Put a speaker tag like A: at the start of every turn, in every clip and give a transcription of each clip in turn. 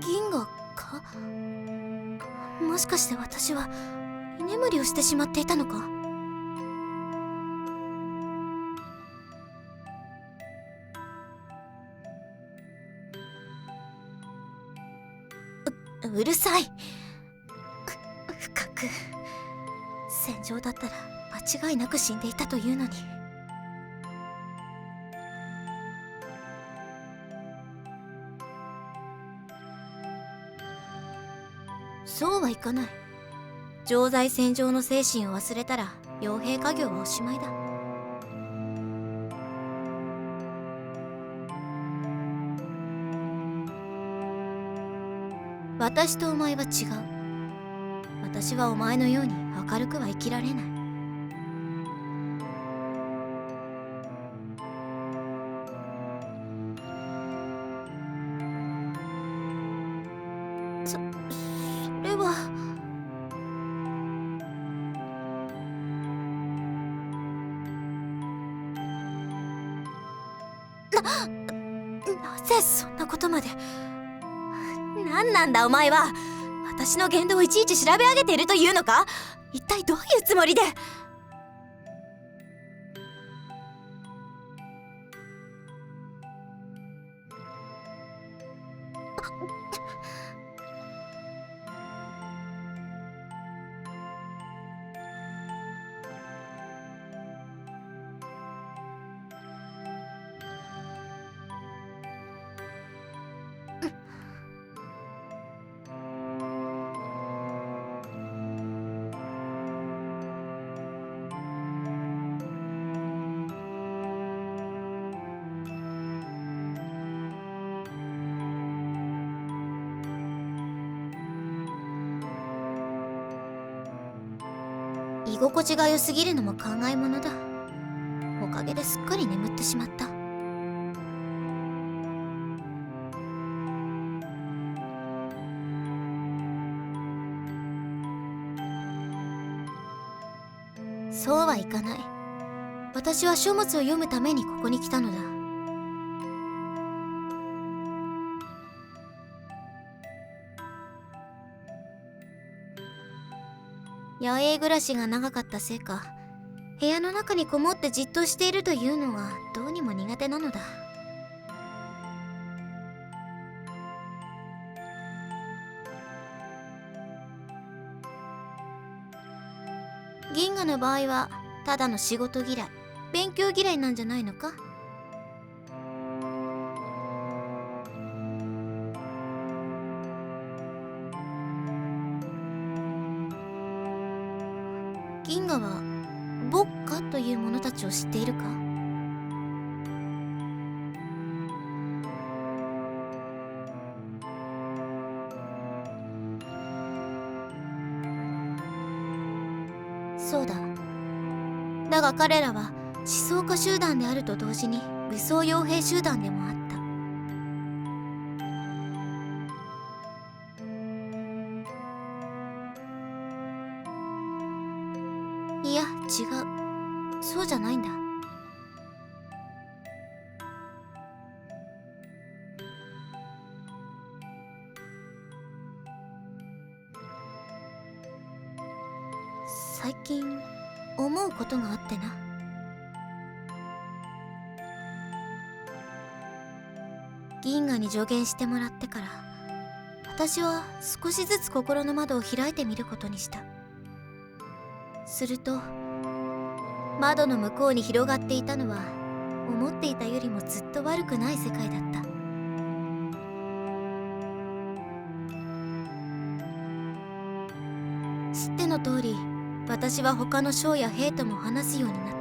A: 銀河か？もしかして私は居眠りをしてしまっていたのか？うるさい。深く戦場だったら間違いなく死んでいたというのに。そうはいかない。常在戦場の精神を忘れたら傭兵家業はおしまいだ。私とお前は違う。私はお前のように明るくは生きられない。それは。なぜそんなことまで。何なんだお前は。私の言動をいちいち調べ上げているというのか？一体どういうつもりで。居心地が良すぎるのも考えものだ。おかげですっかり眠ってしまった。そうはいかない。私は書物を読むためにここに来たのだ。野営暮らしが長かったせいか、部屋の中にこもってじっとしているというのはどうにも苦手なのだ。銀河の場合はただの仕事嫌い、勉強嫌いなんじゃないのか。銀河は牧歌という者たちを知っているか。そうだ。だが彼らは思想家集団であると同時に武装傭兵集団でもあった。いや、違う。そうじゃないんだ。最近思うことがあってな。銀河に助言してもらってから、私は少しずつ心の窓を開いてみることにした。すると窓の向こうに広がっていたのは、思っていたよりもずっと悪くない世界だった。知っての通り、私は他の将や兵とも話すようになっ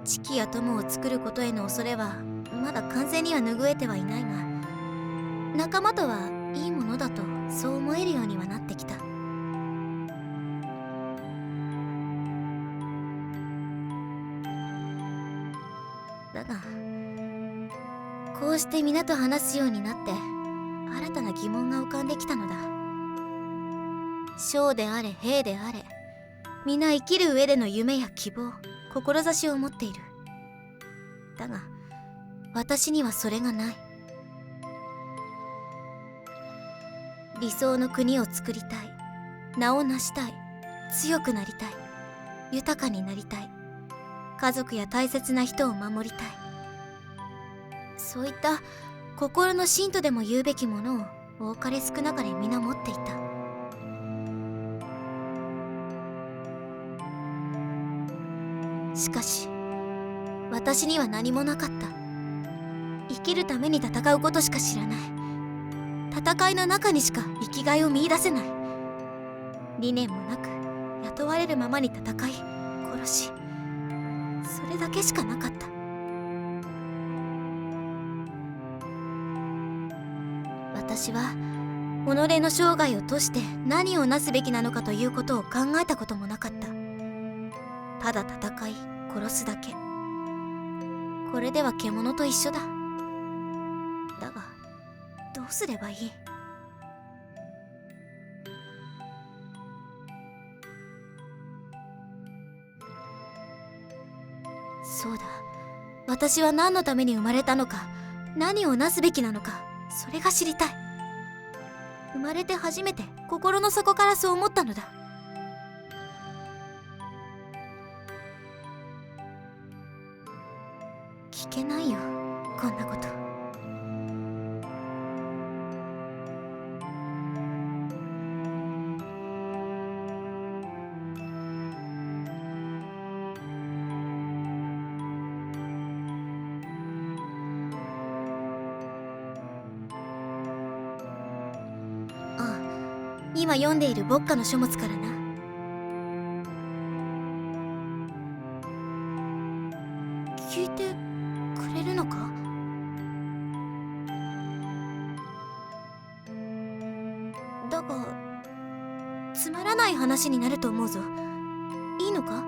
A: た。知己や友を作ることへの恐れはまだ完全には拭えてはいないが、仲間とはいいものだとそう思えるようにはなってきた。だがこうして皆と話すようになって、新たな疑問が浮かんできたのだ。将であれ兵であれ、皆生きる上での夢や希望、志を持っている。だが私にはそれがない。理想の国を作りたい、名を成したい、強くなりたい、豊かになりたい、家族や大切な人を守りたい。そういった心の芯とでも言うべきものを多かれ少なかれ皆持っていた。しかし私には何もなかった。生きるために戦うことしか知らない。戦いの中にしか生きがいを見出せない。理念もなく雇われるままに戦い殺し、それだけしかなかった。私は己の生涯を賭して何をなすべきなのかということを考えたこともなかった。ただ戦い殺すだけ。これでは獣と一緒だ。だがどうすればいい。そうだ、私は何のために生まれたのか、何をなすべきなのか、それが知りたい。生まれて初めて心の底からそう思ったのだ。聞けないよ、こんなこと。ああ、今読んでいる牧歌の書物からな。聞いてくれるのか。だがつまらない話になると思うぞ。いいのか。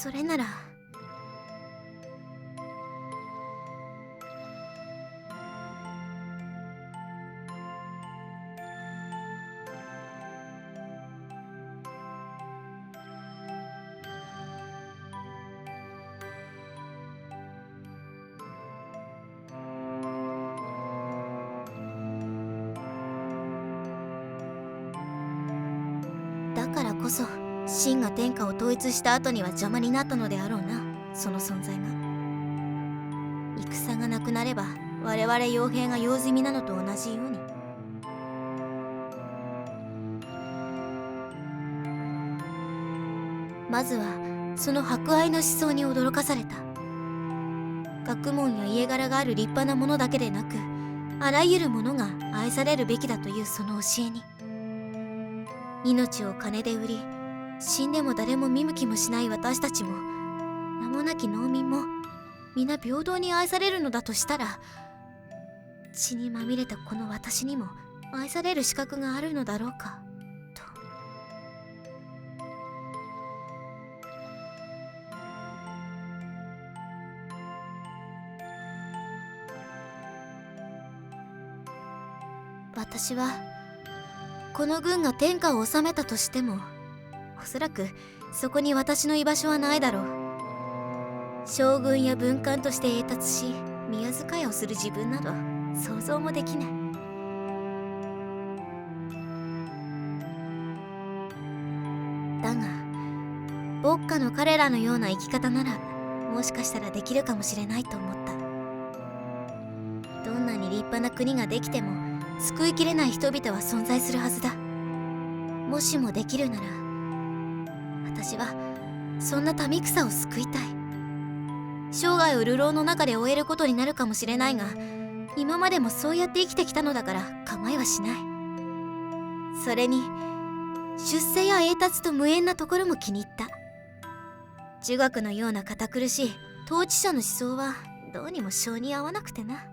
A: それならだからこそ秦が天下を統一した後には邪魔になったのであろうな、その存在が。戦がなくなれば我々傭兵が用済みなのと同じように。まずはその博愛の思想に驚かされた。学問や家柄がある立派なものだけでなく、あらゆるものが愛されるべきだというその教えに、命を金で売り死んでも誰も見向きもしない私たちも名もなき農民も皆平等に愛されるのだとしたら、血にまみれたこの私にも愛される資格があるのだろうかと。私はこの軍が天下を治めたとしても、おそらくそこに私の居場所はないだろう。将軍や文官として栄達し宮遣いをする自分など想像もできない。だが牧歌の彼らのような生き方ならもしかしたらできるかもしれないと思った。どんなに立派な国ができても救いきれない人々は存在するはずだ。もしもできるなら私はそんな民草を救いたい。生涯を流浪の中で終えることになるかもしれないが、今までもそうやって生きてきたのだから構いはしない。それに出世や栄達と無縁なところも気に入った。儒学のような堅苦しい統治者の思想はどうにも性に合わなくてな。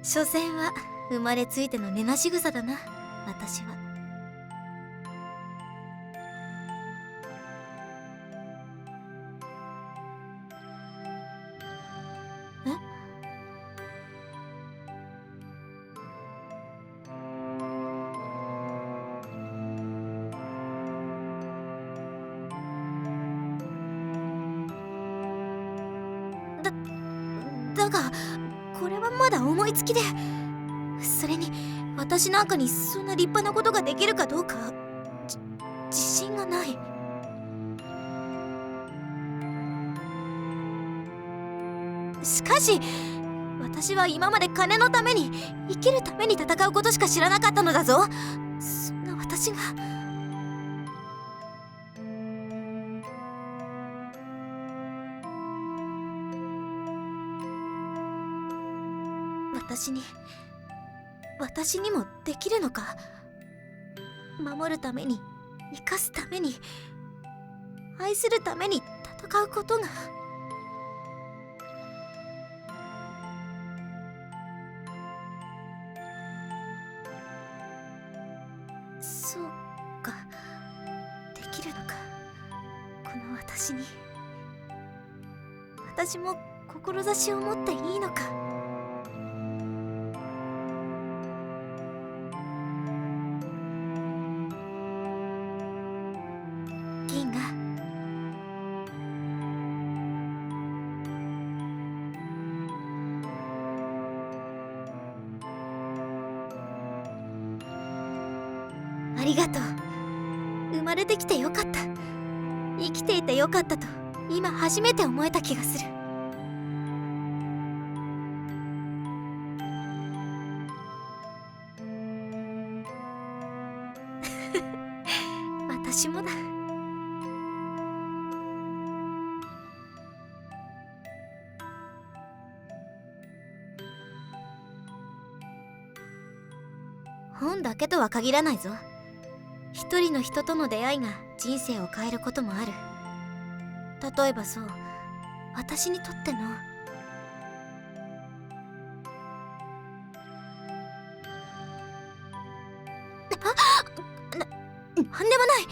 A: 所詮は生まれついての根なし草だな、私は。だがこれはまだ思いつきで、それに私なんかにそんな立派なことができるかどうか自信がない。しかし私は今まで金のために生きるために戦うことしか知らなかったのだぞ。そんな私が私にもできるのか。守るために生かすために愛するために戦うことが。そうか、できるのか、この私に。私も志を持っていいのか。銀河、ありがとう。生まれてきてよかった。生きていてよかったと今初めて思えた気がする。私もだ。本だけとは限らないぞ。一人の人との出会いが人生を変えることもある。例えばそう、私にとってのなんでもない。